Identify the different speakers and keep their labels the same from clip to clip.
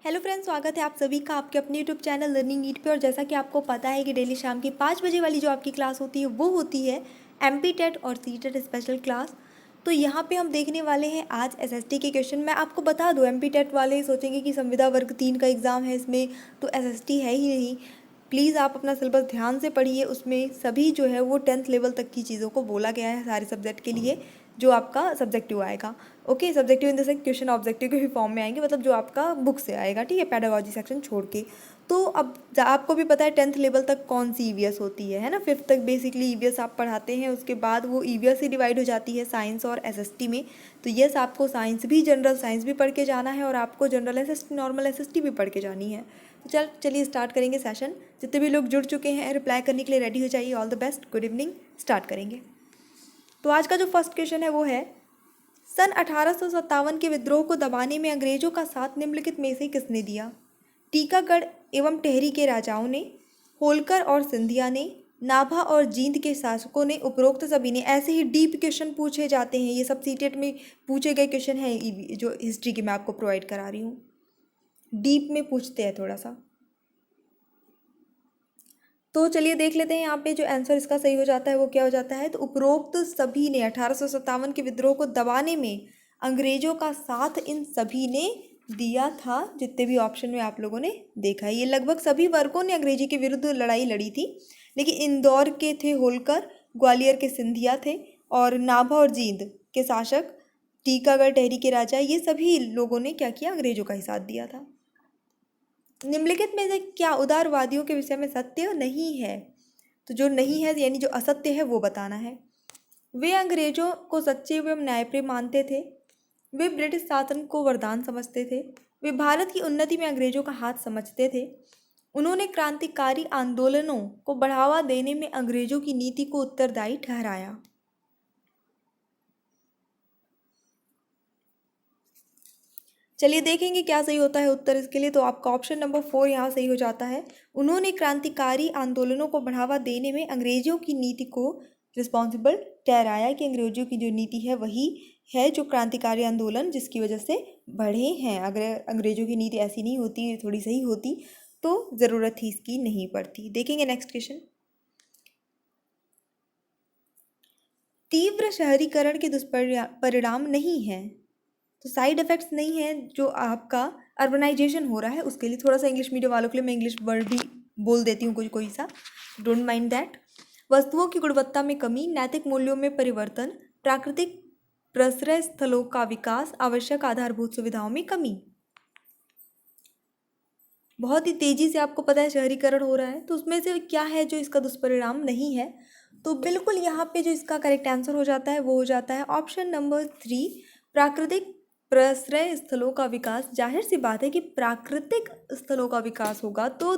Speaker 1: Hello friends, स्वागत है आप सभी का आपके अपने यूट्यूब चैनल लर्निंग नीट पे। और जैसा कि आपको पता है कि डेली शाम की 5 बजे वाली जो आपकी क्लास होती है वो होती है एमपी टेट और सी टेट स्पेशल क्लास। तो यहाँ पे हम देखने वाले हैं आज एसएसटी के क्वेश्चन। मैं आपको बता दूँ, एमपी टेट वाले सोचेंगे कि संविदा वर्ग 3 का एग्ज़ाम है इसमें, तो एसएसटी है ही नहीं। प्लीज़ आप अपना सिलेबस ध्यान से पढ़िए, उसमें सभी जो है वो 10th लेवल तक की चीज़ों को बोला गया है सारे सब्जेक्ट के लिए जो आपका सब्जेक्टिव आएगा। Okay, subjective in the sense question objective के भी फॉर्म में आएंगे, मतलब जो आपका बुक से आएगा, ठीक है, पेडागोजी सेक्शन छोड़ के। तो अब आपको भी पता है 10th लेवल तक कौन सी ईवीएस होती है ना। 5th तक बेसिकली ईवीएस आप पढ़ाते हैं, उसके बाद वो ईवीएस ही डिवाइड हो जाती है साइंस और एसएसटी में। तो यस, आपको साइंस भी, जनरल साइंस भी पढ़ के जाना है और आपको जनरल एसएसटी, नॉर्मल एसएसटी भी पढ़ के जानी है। तो चलिए स्टार्ट करेंगे सेशन। जितने भी लोग जुड़ चुके हैं रिप्लाई करने के लिए रेडी हो जाइए। All the best, good evening. Start करेंगे। तो आज का जो फर्स्ट क्वेश्चन है वो है, सन 1857 के विद्रोह को दबाने में अंग्रेजों का साथ निम्नलिखित में से किसने दिया? टीकागढ़ एवं टेहरी के राजाओं ने, होलकर और सिंधिया ने, नाभा और जींद के शासकों ने, उपरोक्त सभी ने। ऐसे ही डीप क्वेश्चन पूछे जाते हैं, ये सब सीटेट में पूछे गए क्वेश्चन हैं जो हिस्ट्री की मैं आपको प्रोवाइड करा रही हूँ। डीप में पूछते हैं थोड़ा सा। तो चलिए देख लेते हैं यहाँ पे जो आंसर इसका सही हो जाता है वो क्या हो जाता है। तो उपरोक्त सभी ने 1857 के विद्रोह को दबाने में अंग्रेजों का साथ इन सभी ने दिया था। जितने भी ऑप्शन में आप लोगों ने देखा है, ये लगभग सभी वर्गों ने अंग्रेजी के विरुद्ध लड़ाई लड़ी थी। लेकिन इंदौर के थे होलकर, ग्वालियर के सिंधिया थे, और नाभा और जींद के शासक, टीकागढ़ टेहरी के राजा, ये सभी लोगों ने क्या किया, अंग्रेजों का ही साथ दिया था। निम्नलिखित में से क्या उदारवादियों के विषय में सत्य नहीं है? तो जो नहीं है यानी जो असत्य है वो बताना है। वे अंग्रेजों को सच्चे एवं न्यायप्रिय मानते थे। वे ब्रिटिश शासन को वरदान समझते थे। वे भारत की उन्नति में अंग्रेजों का हाथ समझते थे। उन्होंने क्रांतिकारी आंदोलनों को बढ़ावा देने में अंग्रेजों की नीति को उत्तरदायी ठहराया। चलिए देखेंगे क्या सही होता है उत्तर इसके लिए। तो आपका ऑप्शन नंबर 4 यहाँ सही हो जाता है। उन्होंने क्रांतिकारी आंदोलनों को बढ़ावा देने में अंग्रेजों की नीति को रिस्पॉन्सिबल ठहराया, कि अंग्रेजों की जो नीति है वही है जो क्रांतिकारी आंदोलन जिसकी वजह से बढ़े हैं। अगर अंग्रेजों की नीति ऐसी नहीं होती, थोड़ी सही होती, तो ज़रूरत ही इसकी नहीं पड़ती। देखेंगे नेक्स्ट क्वेश्चन। तीव्र शहरीकरण के दुष्परिणाम नहीं है, तो साइड इफ़ेक्ट्स नहीं है जो आपका अर्बनाइजेशन हो रहा है उसके लिए। थोड़ा सा इंग्लिश मीडियम वालों के लिए मैं इंग्लिश वर्ड भी बोल देती हूँ, कोई सा, डोंट माइंड दैट। वस्तुओं की गुणवत्ता में कमी, नैतिक मूल्यों में परिवर्तन, प्राकृतिक प्रश्रय स्थलों का विकास, आवश्यक आधारभूत सुविधाओं में कमी। बहुत ही तेज़ी से आपको पता है शहरीकरण हो रहा है, तो उसमें से क्या है जो इसका दुष्परिणाम नहीं है? तो बिल्कुल यहाँ पे जो इसका करेक्ट आंसर हो जाता है वो हो जाता है ऑप्शन नंबर 3, प्राकृतिक प्रश्रय स्थलों का विकास। जाहिर सी बात है कि प्राकृतिक स्थलों का विकास होगा तो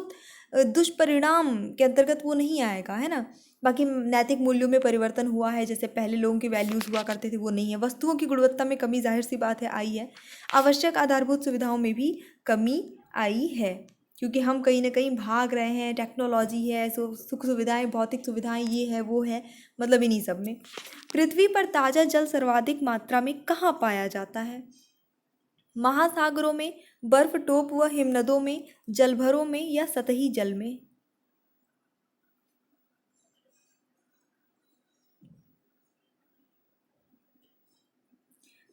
Speaker 1: दुष्परिणाम के अंतर्गत वो नहीं आएगा, है ना। बाकी नैतिक मूल्यों में परिवर्तन हुआ है, जैसे पहले लोगों की वैल्यूज़ हुआ करते थे वो नहीं है। वस्तुओं की गुणवत्ता में कमी जाहिर सी बात है आई है। आवश्यक आधारभूत सुविधाओं में भी कमी आई है, क्योंकि हम कहीं ना कहीं भाग रहे हैं। टेक्नोलॉजी है, सुख सुविधाएं, भौतिक सुविधाएं, ये है वो है, मतलब इन्हीं सब में। पृथ्वी पर ताज़ा जल सर्वाधिक मात्रा में कहाँ पाया जाता है? महासागरों में, बर्फ टोप व हिमनदों में, जलभरों में, या सतही जल में?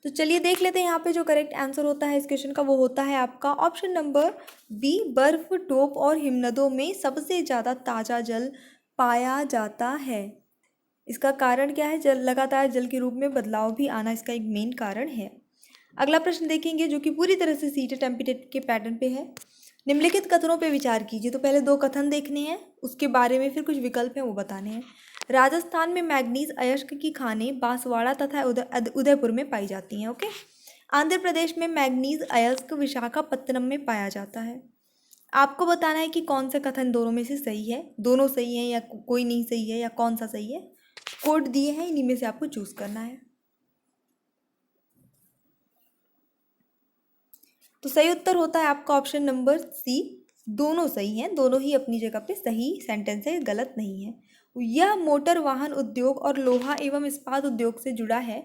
Speaker 1: तो चलिए देख लेते हैं यहाँ पे जो करेक्ट आंसर होता है इस क्वेश्चन का वो होता है आपका ऑप्शन नंबर बी, बर्फ टोप और हिमनदों में सबसे ज़्यादा ताज़ा जल पाया जाता है। इसका कारण क्या है? लगातार जल के रूप में बदलाव भी आना इसका एक मेन कारण है। अगला प्रश्न देखेंगे जो कि पूरी तरह से सीटेट एमपीटेट के पैटर्न पे है। निम्नलिखित कथनों पे विचार कीजिए। तो पहले 2 कथन देखने हैं, उसके बारे में फिर कुछ विकल्प हैं वो बताने हैं। राजस्थान में मैग्नीज अयस्क की खानें बांसवाड़ा तथा उदयपुर में पाई जाती हैं। ओके। आंध्र प्रदेश में मैग्नीज अयस्क विशाखापत्तनम में पाया जाता है। आपको बताना है कि कौन सा कथन दोनों में से सही है, दोनों सही है या कोई नहीं सही है, या कौन सा सही है। कोड दिए हैं, इन्हीं में से आपको चूज करना है। तो सही उत्तर होता है आपका ऑप्शन नंबर सी, दोनों सही हैं, दोनों ही अपनी जगह पे सही सेंटेंस है, गलत नहीं है। यह मोटर वाहन उद्योग और लोहा एवं इस्पात उद्योग से जुड़ा है।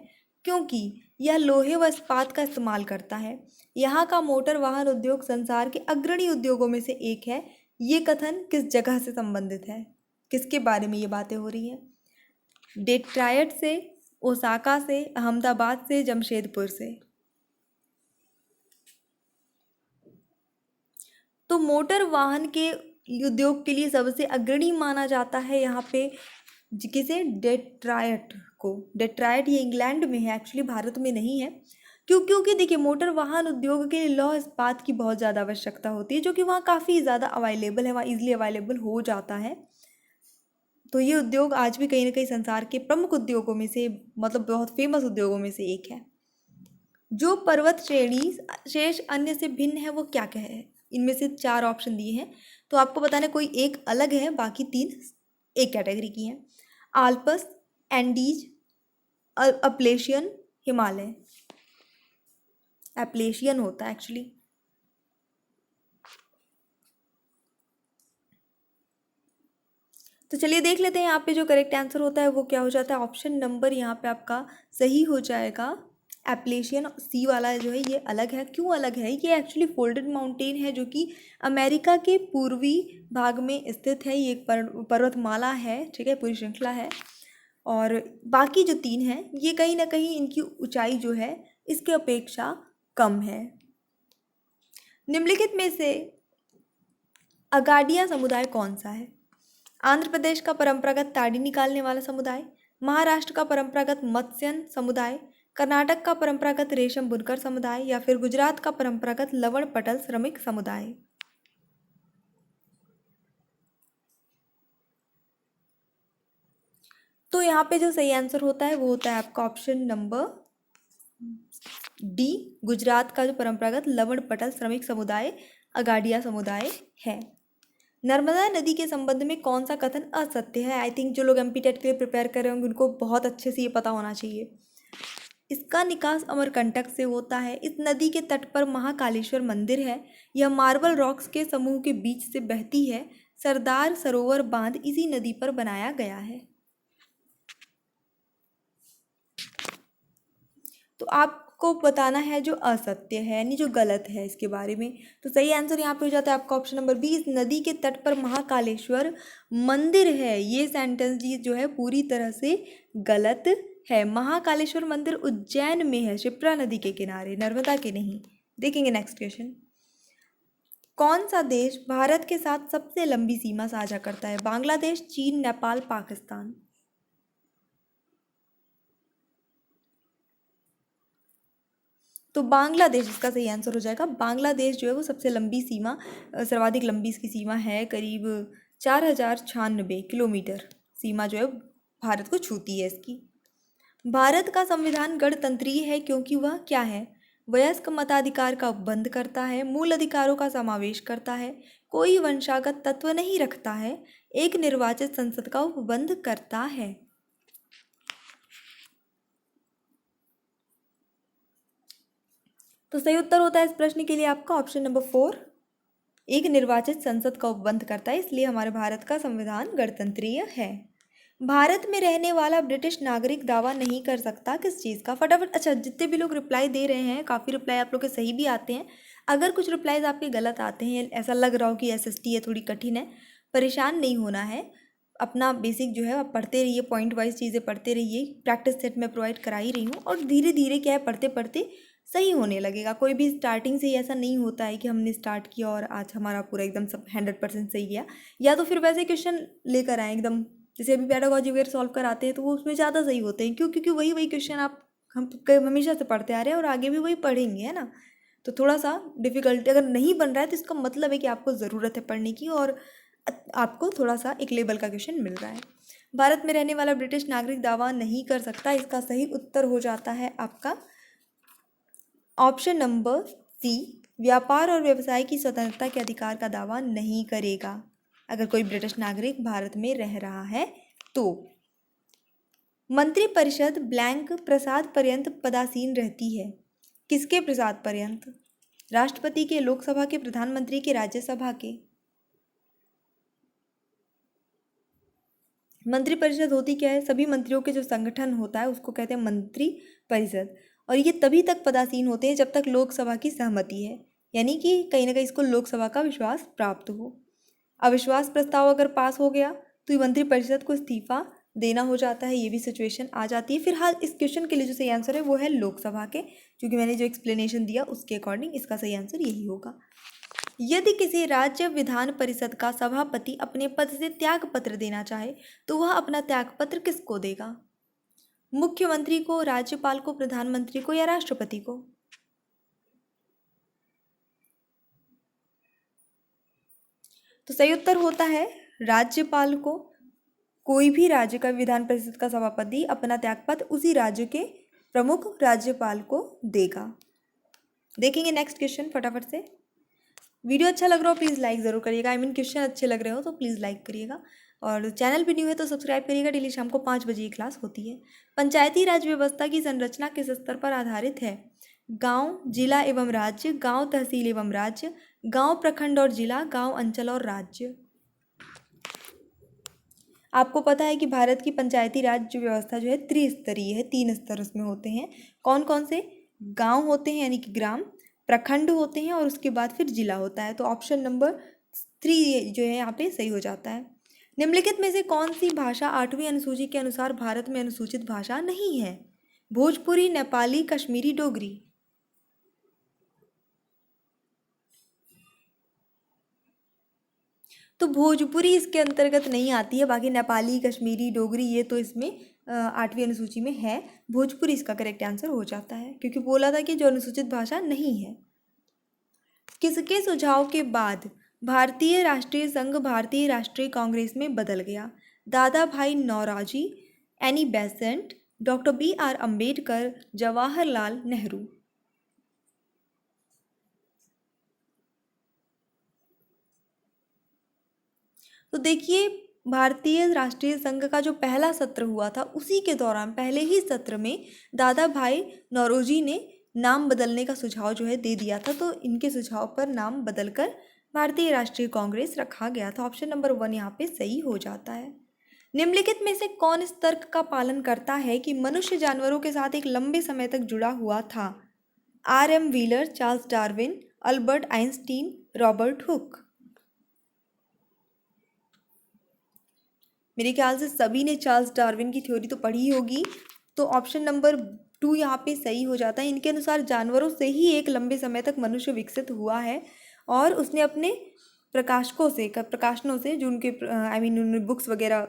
Speaker 1: क्योंकि यह लोहे व इस्पात का इस्तेमाल करता है। यहाँ का मोटर वाहन उद्योग संसार के अग्रणी उद्योगों में से एक है। ये कथन किस जगह से संबंधित है? किसके बारे में ये बातें हो रही हैं? डेट्रायट से, ओसाका से, अहमदाबाद से, जमशेदपुर से। तो मोटर वाहन के उद्योग के लिए सबसे अग्रणी माना जाता है यहाँ पे किसे? डेट्रायट को। डेट्रायट ये इंग्लैंड में है, एक्चुअली भारत में नहीं है। क्योंकि देखिए मोटर वाहन उद्योग के लिए लौह इस्पात की बहुत ज़्यादा आवश्यकता होती है, जो कि वहाँ काफ़ी ज़्यादा अवेलेबल है, वहाँ ईजिली अवेलेबल हो जाता है। तो ये उद्योग आज भी कहीं ना कहीं संसार के प्रमुख उद्योगों में से, मतलब बहुत फेमस उद्योगों में से एक है। जो पर्वत श्रेणी शेष अन्य से भिन्न है वो क्या है? इनमें से 4 ऑप्शन दिए हैं, तो आपको बताना कोई एक अलग है, बाकी 3 एक कैटेगरी की हैं। Alps, Andes, Appalachian, Himalaya. Appalachian होता है एक्चुअली। तो चलिए देख लेते हैं यहाँ पे जो करेक्ट आंसर होता है वो क्या हो जाता है। ऑप्शन नंबर यहाँ पे आपका सही हो जाएगा। एप्लेशियन सी वाला जो है ये अलग है। क्यों अलग है? ये एक्चुअली फोल्डेड माउंटेन है, जो कि अमेरिका के पूर्वी भाग में स्थित है। ये एक पर्वतमाला है, ठीक है, पूरी श्रृंखला है। और बाकी जो 3 हैं ये कहीं ना कहीं इनकी ऊंचाई जो है इसके अपेक्षा कम है। निम्नलिखित में से अगाडिया समुदाय कौन सा है? आंध्र प्रदेश का परंपरागत ताड़ी निकालने वाला समुदाय, महाराष्ट्र का परंपरागत मत्स्यन समुदाय, कर्नाटक का परंपरागत रेशम बुनकर समुदाय, या फिर गुजरात का परंपरागत लवण पटल श्रमिक समुदाय। तो यहाँ पे जो सही आंसर होता है वो होता है आपका ऑप्शन नंबर डी, गुजरात का जो परंपरागत लवण पटल श्रमिक समुदाय अगाडिया समुदाय है। नर्मदा नदी के संबंध में कौन सा कथन असत्य है? आई थिंक जो लोग एमपीटेट के लिए प्रिपेयर कर रहे होंगे उनको बहुत अच्छे से ये पता होना चाहिए। इसका निकास अमरकंटक से होता है। इस नदी के तट पर महाकालेश्वर मंदिर है। यह मार्बल रॉक्स के समूह के बीच से बहती है। सरदार सरोवर बांध इसी नदी पर बनाया गया है। तो आपको बताना है जो असत्य है, यानी जो गलत है इसके बारे में। तो सही आंसर यहाँ पे हो जाता है आपका ऑप्शन नंबर बी, इस नदी के तट पर महाकालेश्वर मंदिर है। ये सेंटेंस जी जो है पूरी तरह से गलत है। महाकालेश्वर मंदिर उज्जैन में है, शिप्रा नदी के किनारे, नर्मदा के नहीं। देखेंगे नेक्स्ट क्वेश्चन। कौन सा देश भारत के साथ सबसे लंबी सीमा साझा करता है? बांग्लादेश, चीन, नेपाल, पाकिस्तान। तो बांग्लादेश इसका सही आंसर हो जाएगा। बांग्लादेश जो है वो सबसे लंबी सीमा, सर्वाधिक लंबी इसकी सीमा है, करीब 4096 किलोमीटर सीमा जो है भारत को छूती है इसकी। भारत का संविधान गणतंत्रीय है क्योंकि वह क्या है? वयस्क मताधिकार का उपबंध करता है, मूल अधिकारों का समावेश करता है, कोई वंशागत तत्व नहीं रखता है, एक निर्वाचित संसद का उपबंध करता है। तो सही उत्तर होता है इस प्रश्न के लिए आपका ऑप्शन नंबर 4, एक निर्वाचित संसद का उपबंध करता है, इसलिए हमारे भारत का संविधान गणतंत्रीय है। भारत में रहने वाला ब्रिटिश नागरिक दावा नहीं कर सकता किस चीज़ का? फटाफट, अच्छा जितने भी लोग रिप्लाई दे रहे हैं, काफ़ी रिप्लाई आप लोग के सही भी आते हैं। अगर कुछ रिप्लाईज आपके गलत आते हैं, ऐसा लग रहा हो कि एसएसटी है थोड़ी कठिन है, परेशान नहीं होना है। अपना बेसिक जो है आप पढ़ते रहिए, पॉइंट वाइज चीज़ें पढ़ते रहिए। प्रैक्टिस सेट मैं प्रोवाइड करा ही रही हूँ, और धीरे धीरे क्या है पढ़ते पढ़ते सही होने लगेगा। कोई भी स्टार्टिंग से ही ऐसा नहीं होता है कि हमने स्टार्ट किया और आज हमारा पूरा एकदम सब 100% सही गया। या तो फिर वैसे क्वेश्चन लेकर आए एकदम, जैसे अभी पेडागोजी वगैरह सॉल्व कराते हैं तो वो उसमें ज़्यादा सही होते हैं। क्यों? क्योंकि वही वही क्वेश्चन आप हम हमेशा से पढ़ते आ रहे हैं और आगे भी वही पढ़ेंगे, है ना। तो थोड़ा सा डिफ़िकल्टी अगर नहीं बन रहा है तो इसका मतलब है कि आपको ज़रूरत है पढ़ने की, और आपको थोड़ा सा एक लेवल का क्वेश्चन मिल रहा है। भारत में रहने वाला ब्रिटिश नागरिक दावा नहीं कर सकता, इसका सही उत्तर हो जाता है आपका ऑप्शन नंबर सी, व्यापार और व्यवसाय की स्वतंत्रता के अधिकार का दावा नहीं करेगा अगर कोई ब्रिटिश नागरिक भारत में रह रहा है तो। मंत्रिपरिषद ब्लैंक प्रसाद पर्यंत पदासीन रहती है। किसके प्रसाद पर्यंत? राष्ट्रपति के, लोकसभा के, प्रधानमंत्री के, राज्यसभा के। मंत्रिपरिषद होती क्या है? सभी मंत्रियों के जो संगठन होता है उसको कहते हैं मंत्री परिषद, और ये तभी तक पदासीन होते हैं जब तक लोकसभा की सहमति है, यानी कि कहीं ना कहीं इसको लोकसभा का विश्वास प्राप्त हो। अविश्वास प्रस्ताव अगर पास हो गया तो ये मंत्रिपरिषद को इस्तीफा देना हो जाता है, ये भी सिचुएशन आ जाती है। फिलहाल इस क्वेश्चन के लिए जो सही आंसर है वो है लोकसभा के, क्योंकि मैंने जो एक्सप्लेनेशन दिया उसके अकॉर्डिंग इसका सही आंसर यही होगा। यदि किसी राज्य विधान परिषद का सभापति अपने पद से त्याग पत्र देना चाहे तो वह अपना त्याग पत्र किसको देगा? मुख्यमंत्री को, राज्यपाल को, प्रधानमंत्री को या राष्ट्रपति को? तो सही उत्तर होता है राज्यपाल को। कोई भी राज्य का विधान परिषद का सभापति अपना त्यागपत्र उसी राज्य के प्रमुख राज्यपाल को देगा। देखेंगे नेक्स्ट क्वेश्चन फटाफट से। वीडियो अच्छा लग रहा हो प्लीज़ लाइक ज़रूर करिएगा, आई मीन क्वेश्चन अच्छे लग रहे हो तो प्लीज़ लाइक करिएगा, और चैनल पे न्यू है तो सब्सक्राइब करिएगा। डेली शाम को 5 बजे ये क्लास होती है। पंचायती राज व्यवस्था की संरचना किस स्तर पर आधारित है? गांव, जिला एवं राज्य, गांव, तहसील एवं राज्य, गांव, प्रखंड और जिला, गांव, अंचल और राज्य। आपको पता है कि भारत की पंचायती राज व्यवस्था जो है त्रिस्तरीय है, 3 स्तर उसमें होते हैं। कौन कौन से? गांव होते हैं यानी कि ग्राम, प्रखंड होते हैं और उसके बाद फिर जिला होता है। तो ऑप्शन नंबर 3 जो है यहाँ पे सही हो जाता है। निम्नलिखित में से कौन सी भाषा 8वीं अनुसूची के अनुसार भारत में अनुसूचित भाषा नहीं है? भोजपुरी, नेपाली, कश्मीरी, डोगरी। तो भोजपुरी इसके अंतर्गत नहीं आती है, बाकी नेपाली, कश्मीरी, डोगरी ये तो इसमें 8वीं अनुसूची में है। भोजपुरी इसका करेक्ट आंसर हो जाता है, क्योंकि बोला था कि जो अनुसूचित भाषा नहीं है। किसके सुझाव के बाद भारतीय राष्ट्रीय संघ भारतीय राष्ट्रीय कांग्रेस में बदल गया? Dadabhai Naoroji, Annie Besant, doctor BR Ambedkar, Jawaharlal Nehru. तो देखिए, भारतीय राष्ट्रीय संघ का जो पहला सत्र हुआ था उसी के दौरान पहले ही सत्र में दादा भाई नौरोजी ने नाम बदलने का सुझाव जो है दे दिया था, तो इनके सुझाव पर नाम बदलकर भारतीय राष्ट्रीय कांग्रेस रखा गया था। ऑप्शन नंबर 1 यहाँ पे सही हो जाता है। निम्नलिखित में से कौन इस तर्क का पालन करता है कि मनुष्य जानवरों के साथ एक लंबे समय तक जुड़ा हुआ था? RM wheeler, Charles Darwin, Albert Einstein, Robert Hooke. मेरे ख्याल से सभी ने चार्ल्स डार्विन की थ्योरी तो पढ़ी होगी, तो ऑप्शन नंबर 2 यहाँ पे सही हो जाता है। इनके अनुसार जानवरों से ही एक लंबे समय तक मनुष्य विकसित हुआ है, और उसने अपने प्रकाशनों से जो उनके आई मीन उन्होंने बुक्स वगैरह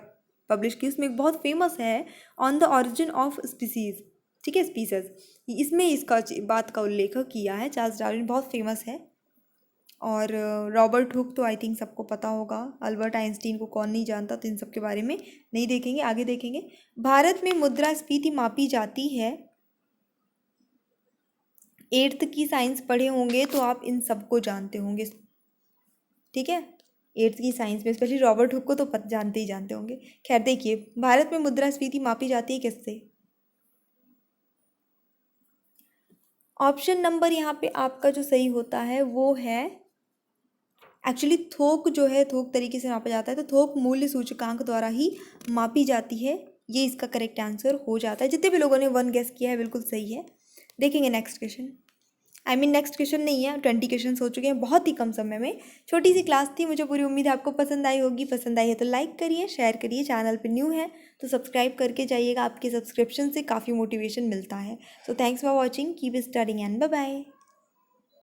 Speaker 1: पब्लिश की, उसमें एक बहुत फेमस है on the origin of species, ठीक है, स्पीसीज, इसमें इसका बात का उल्लेख किया है। चार्ल्स डार्विन बहुत फेमस है। और रॉबर्ट हुक तो आई थिंक सबको पता होगा। अल्बर्ट आइंस्टीन को कौन नहीं जानता, तो इन सब के बारे में नहीं देखेंगे, आगे देखेंगे। भारत में मुद्रास्फीति मापी जाती है। 8th की साइंस पढ़े होंगे तो आप इन सबको जानते होंगे, ठीक है। 8th की साइंस में स्पेशली रॉबर्ट हुक को तो जानते ही जानते होंगे। खैर देखिए, भारत में मुद्रास्फीति मापी जाती है किससे? ऑप्शन नंबर यहाँ पे आपका जो सही होता है वो है एक्चुअली थोक जो है, थोक तरीके से मापा जाता है, तो थोक मूल्य सूचकांक द्वारा ही मापी जाती है। ये इसका करेक्ट आंसर हो जाता है। जितने भी लोगों ने 1 गेस किया है बिल्कुल सही है। देखेंगे next question. I mean next question नहीं है, 20 क्वेश्चन हो चुके हैं बहुत ही कम समय में। छोटी सी क्लास थी, मुझे पूरी उम्मीद है आपको पसंद आई होगी। पसंद आई है तो लाइक करिए, शेयर करिए। चैनल पे न्यू है तो सब्सक्राइब करके जाइएगा, आपके सब्सक्रिप्शन से काफ़ी मोटिवेशन मिलता है। So thanks for watching, keep studying and bye bye.